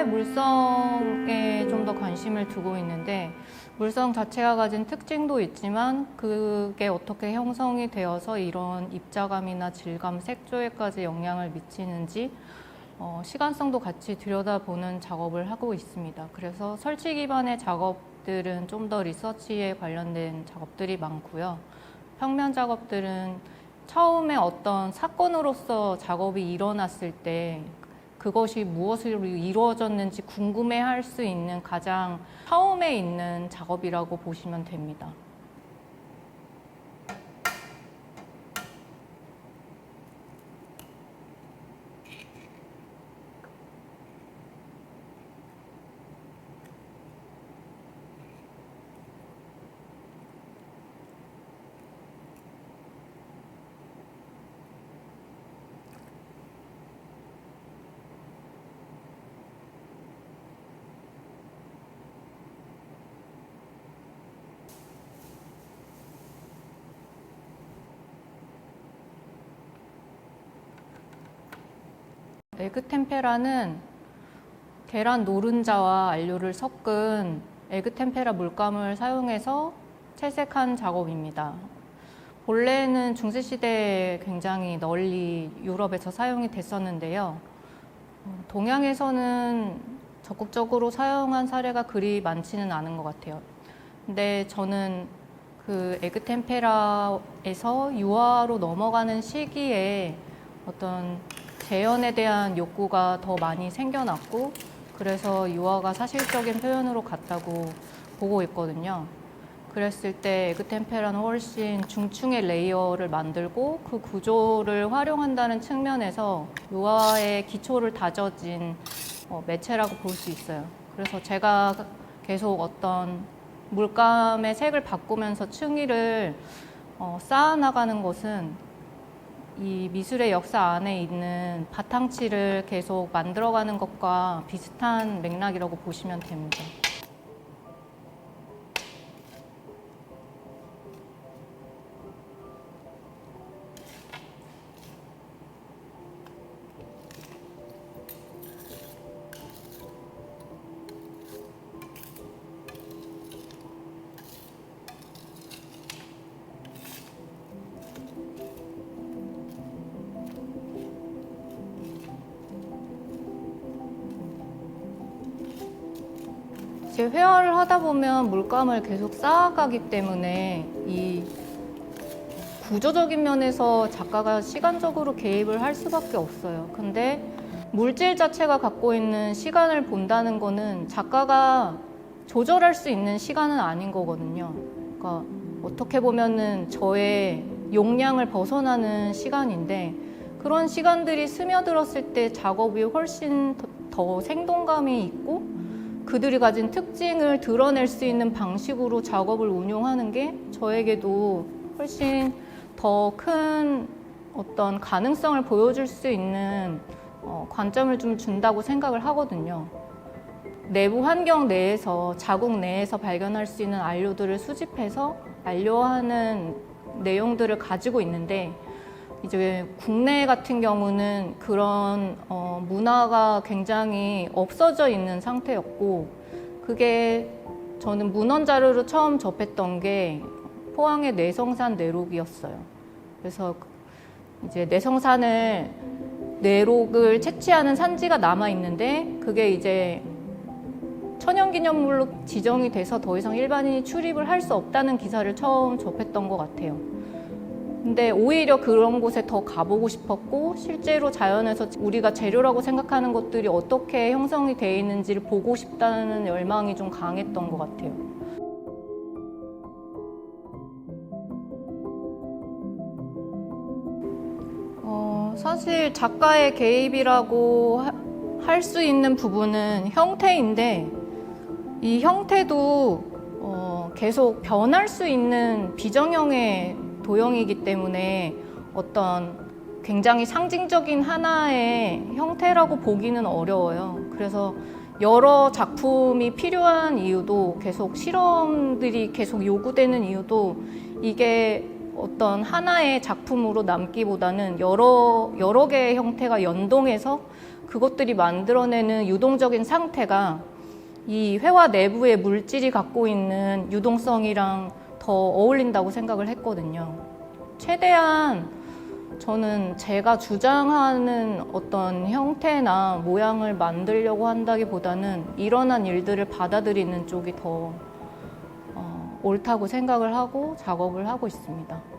물성에 좀 더 관심을 두고 있는데, 물성 자체가 가진 특징도 있지만 그게 어떻게 형성이 되어서 이런 입자감이나 질감, 색조에까지 영향을 미치는지 시간성도 같이 들여다보는 작업을 하고 있습니다. 그래서 설치 기반의 작업들은 좀 더 리서치에 관련된 작업들이 많고요. 평면 작업들은 처음에 어떤 사건으로서 작업이 일어났을 때 그것이 무엇으로 이루어졌는지 궁금해할 수 있는 가장 처음에 있는 작업이라고 보시면 됩니다. 에그템페라는 계란 노른자와 안료를 섞은 에그템페라 물감을 사용해서 채색한 작업입니다. 본래는 중세시대에 굉장히 널리 유럽에서 사용이 됐었는데요. 동양에서는 적극적으로 사용한 사례가 그리 많지는 않은 것 같아요. 근데 저는 그 에그템페라에서 유화로 넘어가는 시기에 어떤 재현에 대한 욕구가 더 많이 생겨났고, 그래서 유화가 사실적인 표현으로 갔다고 보고 있거든요. 그랬을 때 에그템페라는 훨씬 중층의 레이어를 만들고 그 구조를 활용한다는 측면에서 유화의 기초를 다져진 매체라고 볼 수 있어요. 그래서 제가 계속 어떤 물감의 색을 바꾸면서 층위를 쌓아나가는 것은 이 미술의 역사 안에 있는 바탕치를 계속 만들어가는 것과 비슷한 맥락이라고 보시면 됩니다. 이제 회화를 하다 보면 물감을 계속 쌓아가기 때문에 이 구조적인 면에서 작가가 시간적으로 개입을 할 수밖에 없어요. 근데 물질 자체가 갖고 있는 시간을 본다는 거는 작가가 조절할 수 있는 시간은 아닌 거거든요. 그러니까 어떻게 보면은 저의 용량을 벗어나는 시간인데, 그런 시간들이 스며들었을 때 작업이 훨씬 더 생동감이 있고 그들이 가진 특징을 드러낼 수 있는 방식으로 작업을 운용하는 게 저에게도 훨씬 더 큰 어떤 가능성을 보여줄 수 있는 관점을 좀 준다고 생각을 하거든요. 내부 환경 내에서, 자국 내에서 발견할 수 있는 안료들을 수집해서 안료하는 내용들을 가지고 있는데, 이제 국내 같은 경우는 그런 문화가 굉장히 없어져 있는 상태였고, 그게 저는 문헌 자료로 처음 접했던 게 포항의 내성산 내록이었어요. 그래서 이제 내록을 채취하는 산지가 남아 있는데, 그게 이제 천연기념물로 지정이 돼서 더 이상 일반인이 출입을 할 수 없다는 기사를 처음 접했던 것 같아요. 근데 오히려 그런 곳에 더 가보고 싶었고, 실제로 자연에서 우리가 재료라고 생각하는 것들이 어떻게 형성이 되어 있는지를 보고 싶다는 열망이 좀 강했던 것 같아요. 사실 작가의 개입이라고 할 수 있는 부분은 형태인데, 이 형태도 계속 변할 수 있는 비정형의 도형이기 때문에 어떤 굉장히 상징적인 하나의 형태라고 보기는 어려워요. 그래서 여러 작품이 필요한 이유도, 계속 실험들이 계속 요구되는 이유도, 이게 어떤 하나의 작품으로 남기보다는 여러 개의 형태가 연동해서 그것들이 만들어내는 유동적인 상태가 이 회화 내부의 물질이 갖고 있는 유동성이랑 더 어울린다고 생각을 했거든요. 최대한 저는 제가 주장하는 어떤 형태나 모양을 만들려고 한다기보다는 일어난 일들을 받아들이는 쪽이 더 옳다고 생각을 하고 작업을 하고 있습니다.